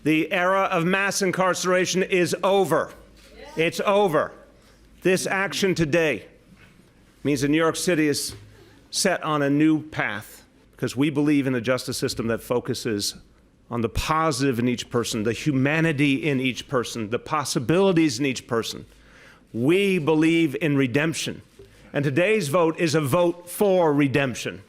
The era of mass incarceration is over. It's over. This action today means that New York City is set on a new path because we believe in a justice system that focuses on the positive in each person, the humanity in each person, the possibilities in each person. We believe in redemption, and today's vote is a vote for redemption.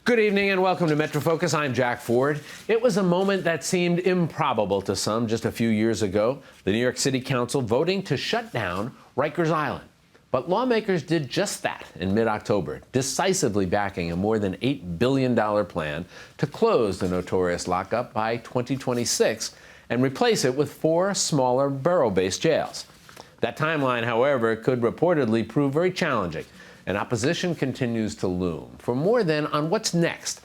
Good evening and welcome to Metro Focus. I'm Jack Ford. It was a moment that seemed improbable to some just a few years ago. The New York City Council voting to shut down Rikers Island. But lawmakers did just that in mid-October, decisively backing a more than $8 billion plan to close the notorious lockup by 2026 and replace it with 4 smaller borough-based jails. That timeline, however, could reportedly prove very challenging, and opposition continues to loom. For more then on what's next,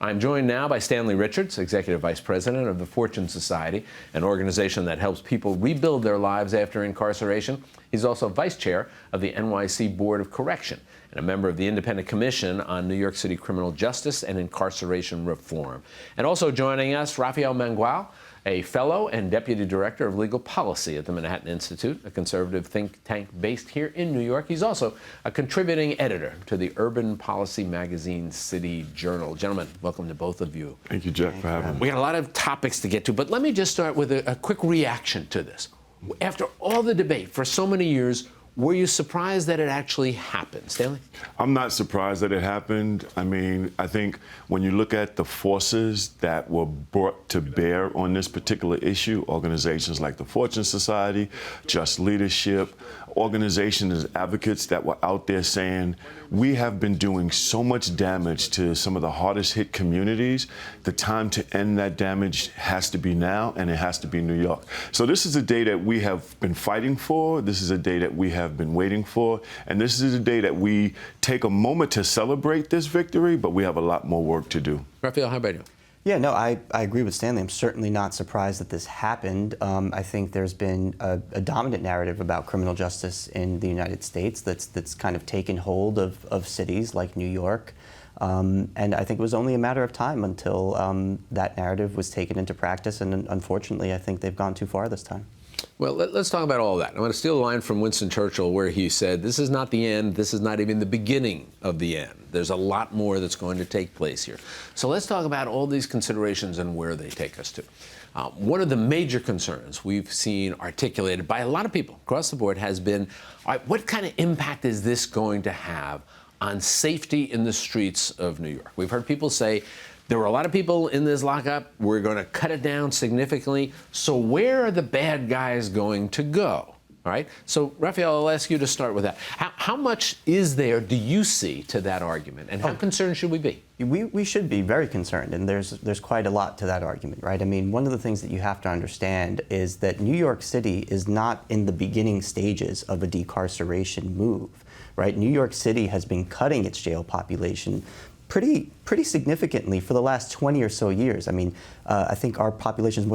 I'm joined now by Stanley Richards, Executive Vice President of the Fortune Society, an organization that helps people rebuild their lives after incarceration. He's also Vice Chair of the NYC Board of Correction and a member of the Independent Commission on New York City Criminal Justice and Incarceration Reform. And also joining us, Rafael Mangual, a fellow and deputy director of legal policy at the Manhattan Institute, a conservative think tank based here in New York. He's also a contributing editor to the urban policy magazine City Journal. Gentlemen, welcome to both of you. Thank you, Jack, for having me. We got a lot of topics to get to, but let me just start with a quick reaction to this. After all the debate for so many years, were you surprised that it actually happened? Stanley? I'm not surprised that it happened. I mean, I think when you look at the forces that were brought to bear on this particular issue, organizations like the Fortune Society, Just Leadership, organizations and advocates that were out there saying, we have been doing so much damage to some of the hardest hit communities. The time to end that damage has to be now, and it has to be New York. So this is a day that we have been fighting for. This is a day that we have been waiting for. And this is a day that we take a moment to celebrate this victory, but we have a lot more work to do. Rafael, how about you? Yeah, no, I agree with Stanley. I'm certainly not surprised that this happened. I think there's been a dominant narrative about criminal justice in the United States that's kind of taken hold of cities like New York. And I think it was only a matter of time until that narrative was taken into practice. And unfortunately, I think they've gone too far this time. Well, let's talk about all of that. I'm going to steal a line from Winston Churchill where he said, this is not the end, this is not even the beginning of the end. There's a lot more that's going to take place here. So let's talk about all these considerations and where they take us to. One of the major concerns we've seen articulated by a lot of people across the board has been, all right, what kind of impact is this going to have on safety in the streets of New York? We've heard people say, there were a lot of people in this lockup. We're going to cut it down significantly. So where are the bad guys going to go? All right. So, Rafael, I'll ask you to start with that. How much is there, do you see, to that argument? And how concerned should we be? We should be very concerned, and there's quite a lot to that argument, right? I mean, one of the things that you have to understand is that New York City is not in the beginning stages of a decarceration move, right? New York City has been cutting its jail population pretty significantly for the last 20 or so years. I mean, I think our population has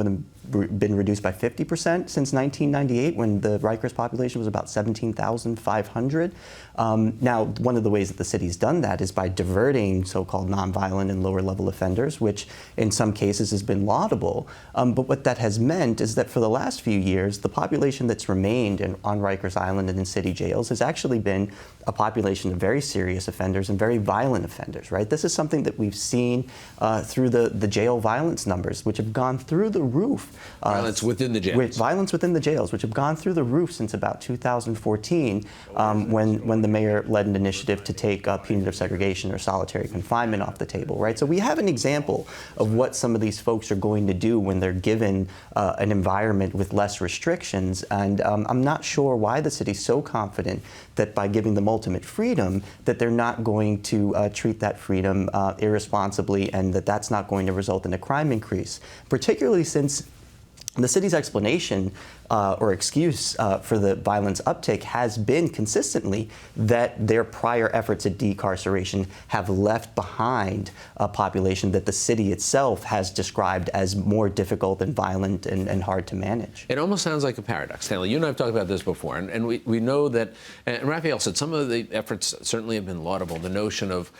been reduced by 50% since 1998, when the Rikers population was about 17,500. Now, one of the ways that the city's done that is by diverting so-called nonviolent and lower-level offenders, which in some cases has been laudable. But what that has meant is that for the last few years, the population that's remained on Rikers Island and in city jails has actually been a population of very serious offenders and very violent offenders, right? This is something that we've seen through the jail violence numbers, which have gone through the roof. Violence within the jails. Violence within the jails, which have gone through the roof since about 2014, when the mayor led an initiative to take punitive segregation or solitary confinement off the table, right? So we have an example of what some of these folks are going to do when they're given an environment with less restrictions. And I'm not sure why the city's so confident that by giving them ultimate freedom, that they're not going to treat that freedom irresponsibly, and that's not going to result in a crime increase, particularly since the city's explanation or excuse for the violence uptick has been consistently that their prior efforts at decarceration have left behind a population that the city itself has described as more difficult and violent and hard to manage. It almost sounds like a paradox. Stanley, you and I have talked about this before, and we know that, and Raphael said some of the efforts certainly have been laudable. The notion of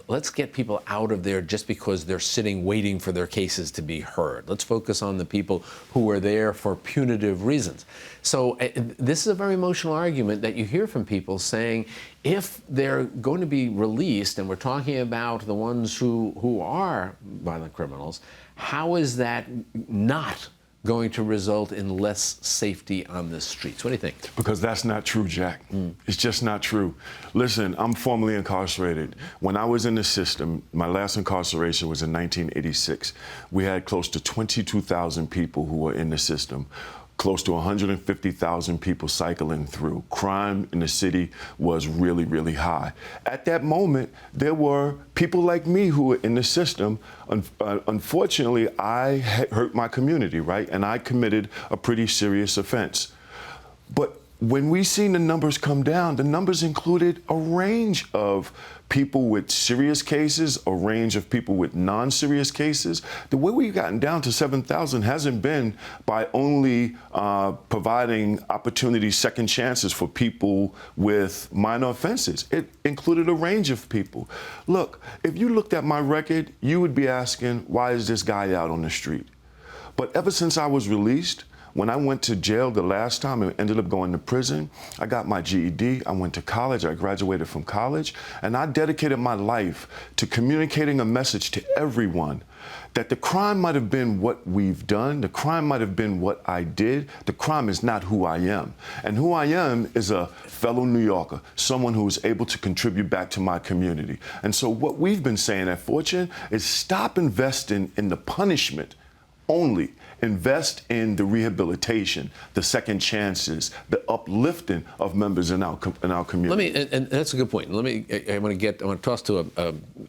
let's get people out of there just because they're sitting waiting for their cases to be heard. Let's focus on the people who are there for punitive reasons. So this is a very emotional argument that you hear from people saying, if they're going to be released, and we're talking about the ones who are violent criminals, how is that not going to result in less safety on the streets? What do you think? Because that's not true, Jack. It's just not true. Listen, I'm formerly incarcerated. When I was in the system, my last incarceration was in 1986. We had close to 22,000 people who were in the system. Close to 150,000 people cycling through. Crime in the city was really, really high. At that moment, there were people like me who were in the system. Unfortunately, I hurt my community, right? And I committed a pretty serious offense. But when we seen the numbers come down, the numbers included a range of people with serious cases, a range of people with non-serious cases. The way we've gotten down to 7,000 hasn't been by only providing opportunities, second chances for people with minor offenses. It included a range of people. Look, if you looked at my record, you would be asking, why is this guy out on the street? But ever since I was released, when I went to jail the last time and ended up going to prison, I got my GED, I went to college, I graduated from college, and I dedicated my life to communicating a message to everyone that the crime might have been what we've done, the crime might have been what I did, the crime is not who I am. And who I am is a fellow New Yorker, someone who is able to contribute back to my community. And so what we've been saying at Fortune is stop investing in the punishment only. Invest in the rehabilitation, the second chances, the uplifting of members in our community. And that's a good point. I want to toss to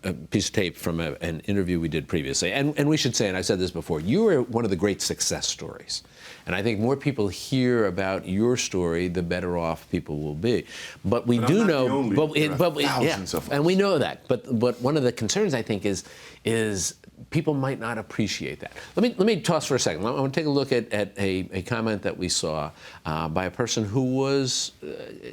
a piece of tape from an interview we did previously. And we should say, and I said this before, you are one of the great success stories. And I think more people hear about your story, the better off people will be. But we do know, and we know that. But one of the concerns, I think, is people might not appreciate that. Let me toss for a second. I want to take a look at a comment that we saw by a person who was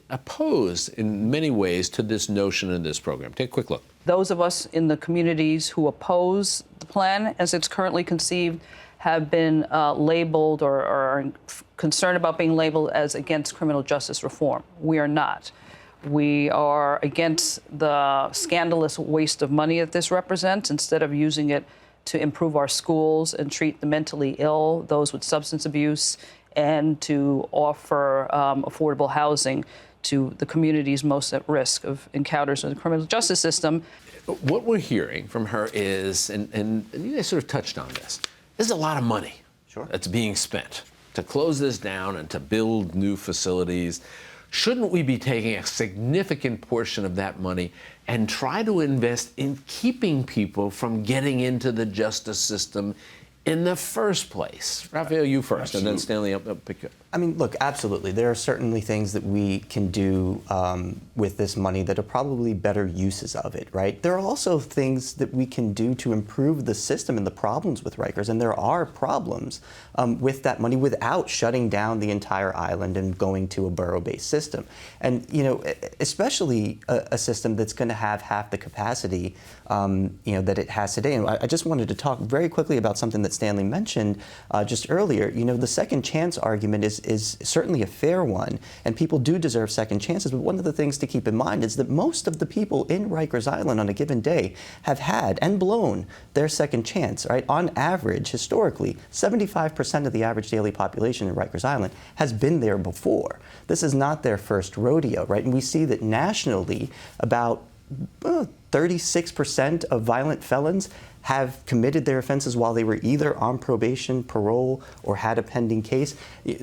opposed in many ways to this notion in this program. Take a quick look. Those of us in the communities who oppose the plan as it's currently conceived have been labeled or are concerned about being labeled as against criminal justice reform. We are not. We are against the scandalous waste of money that this represents. Instead of using it to improve our schools and treat the mentally ill, those with substance abuse, and to offer affordable housing to the communities most at risk of encounters with the criminal justice system. What we're hearing from her is, and you guys sort of touched on this, there's a lot of money that's being spent to close this down and to build new facilities. Shouldn't we be taking a significant portion of that money and try to invest in keeping people from getting into the justice system in the first place? Raphael, you first, and then Stanley, I'll pick you up. I mean, look, absolutely. There are certainly things that we can do with this money that are probably better uses of it, right? There are also things that we can do to improve the system and the problems with Rikers, and there are problems with that money without shutting down the entire island and going to a borough-based system. And, you know, especially a system that's going to have half the capacity, that it has today. And I just wanted to talk very quickly about something that Stanley mentioned just earlier. You know, the second chance argument is certainly a fair one, and people do deserve second chances. But one of the things to keep in mind is that most of the people in Rikers Island on a given day have had and blown their second chance, right? On average, historically, 75% of the average daily population in Rikers Island has been there before. This is not their first rodeo, right? And we see that nationally, about 36% of violent felons have committed their offenses while they were either on probation, parole, or had a pending case.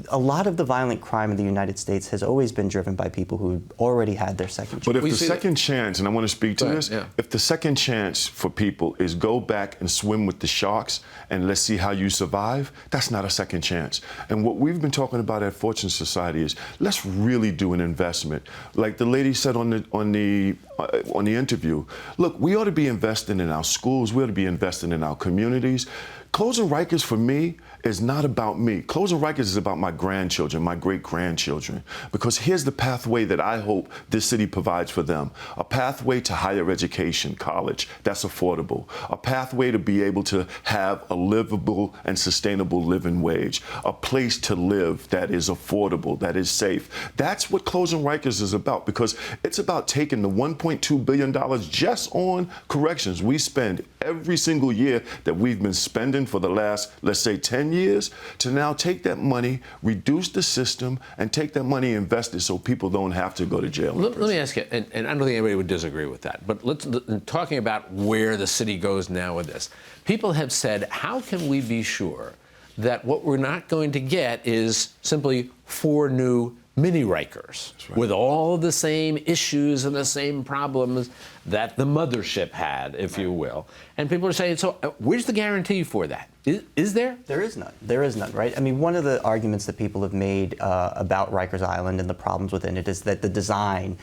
A lot of the violent crime in the United States has always been driven by people who already had their second chance. But if We the see second chance, and I want to speak to Go ahead, this, yeah. if the second chance for people is go back and swim with the sharks and let's see how you survive, that's not a second chance. And what we've been talking about at Fortune Society is let's really do an investment. Like the lady said on the interview, look, we ought to be investing in our schools, we ought to be investing in our communities. Closing Rikers for me is not about me. Closing Rikers is about my grandchildren, my great-grandchildren, because here's the pathway that I hope this city provides for them. A pathway to higher education, college, that's affordable. A pathway to be able to have a livable and sustainable living wage. A place to live that is affordable, that is safe. That's what Closing Rikers is about, because it's about taking the $1.2 billion just on corrections we spend every single year that we've been spending for the last, let's say, 10 years, to now take that money, reduce the system, and take that money and invest it so people don't have to go to jail. Let me ask you, and I don't think anybody would disagree with that, but talking about where the city goes now with this, people have said, how can we be sure that what we're not going to get is simply 4 new mini Rikers with all the same issues and the same problems that the mothership had, if you will. And people are saying, so where's the guarantee for that? Is there? There is none. There is none, right? I mean, one of the arguments that people have made about Rikers Island and the problems within it is that the design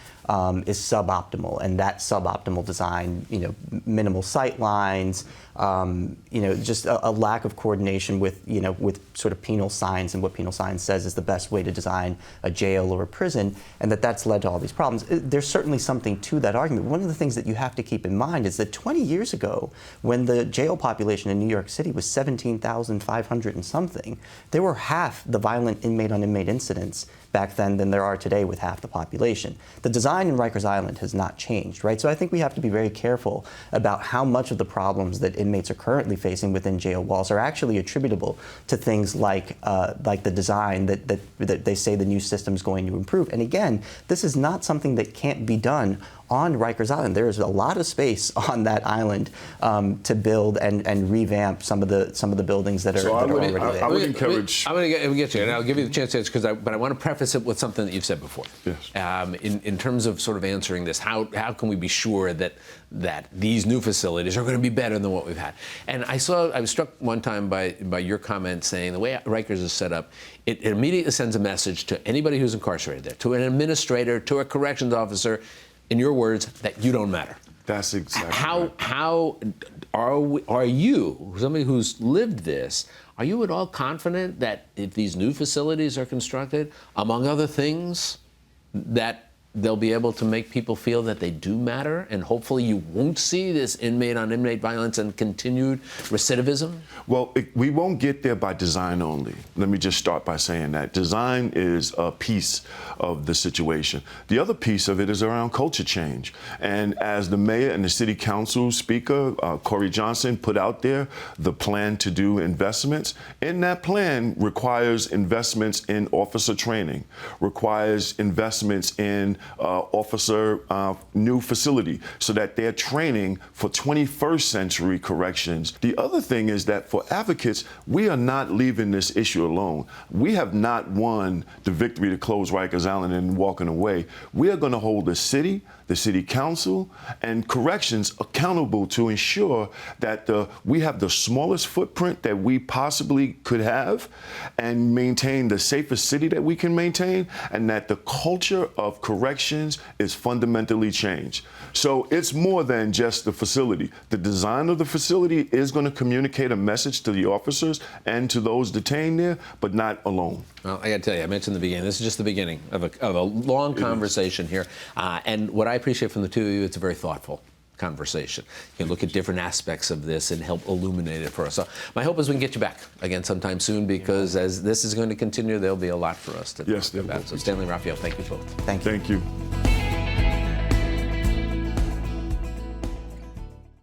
is suboptimal, and that suboptimal design, minimal sight lines, just a lack of coordination with, with sort of penal science and what penal science says is the best way to design a jail or a prison, and that's led to all these problems. There's certainly something to that argument. One of the things that you have to keep in mind is that 20 years ago, when the jail population in New York City was 17,500 and something, there were half the violent inmate-on-inmate incidents back then than there are today with half the population. The design in Rikers Island has not changed, right? So I think we have to be very careful about how much of the problems that inmates are currently facing within jail walls are actually attributable to things like the design that they say the new system is going to improve. And again, this is not something that can't be done on Rikers Island. There is a lot of space on that island to build and revamp some of the buildings that are, already there. I would encourage. I'm going to get you, and I'll give you the chance to answer, but I want to preface it with something that you've said before. Yes. In terms of sort of answering this, how can we be sure that these new facilities are going to be better than what we've had? And I was struck one time by your comment saying the way Rikers is set up, it immediately sends a message to anybody who's incarcerated there, to an administrator, to a corrections officer, in your words, that you don't matter. That's exactly How right. are you, somebody who's lived this, are you at all confident that if these new facilities are constructed, among other things, that they'll be able to make people feel that they do matter, and hopefully you won't see this inmate-on-inmate violence and continued recidivism? Well, we won't get there by design only. Let me just start by saying that. Design is a piece of the situation. The other piece of it is around culture change. And as the mayor and the city council speaker, Corey Johnson, put out there the plan to do investments, in that plan requires investments in officer training, requires investments in officer new facility so that they're training for 21st century corrections. The other thing is that for advocates, we are not leaving this issue alone. We have not won the victory to close Rikers Island and walking away. We are going to hold the city council, and corrections accountable to ensure that we have the smallest footprint that we possibly could have and maintain the safest city that we can maintain, and that the culture of corrections is fundamentally changed. So it's more than just the facility. The design of the facility is going to communicate a message to the officers and to those detained there, but not alone. Well, I got to tell you, I mentioned in the beginning, this is just the beginning of a long conversation here. And what I appreciate from the two of you, it's a very thoughtful conversation. You can look at different aspects of this and help illuminate it for us. So my hope is we can get you back again sometime soon, because as this is going to continue, there'll be a lot for us to talk about. So Stanley, Raphael, thank you both. Thank you. Thank you.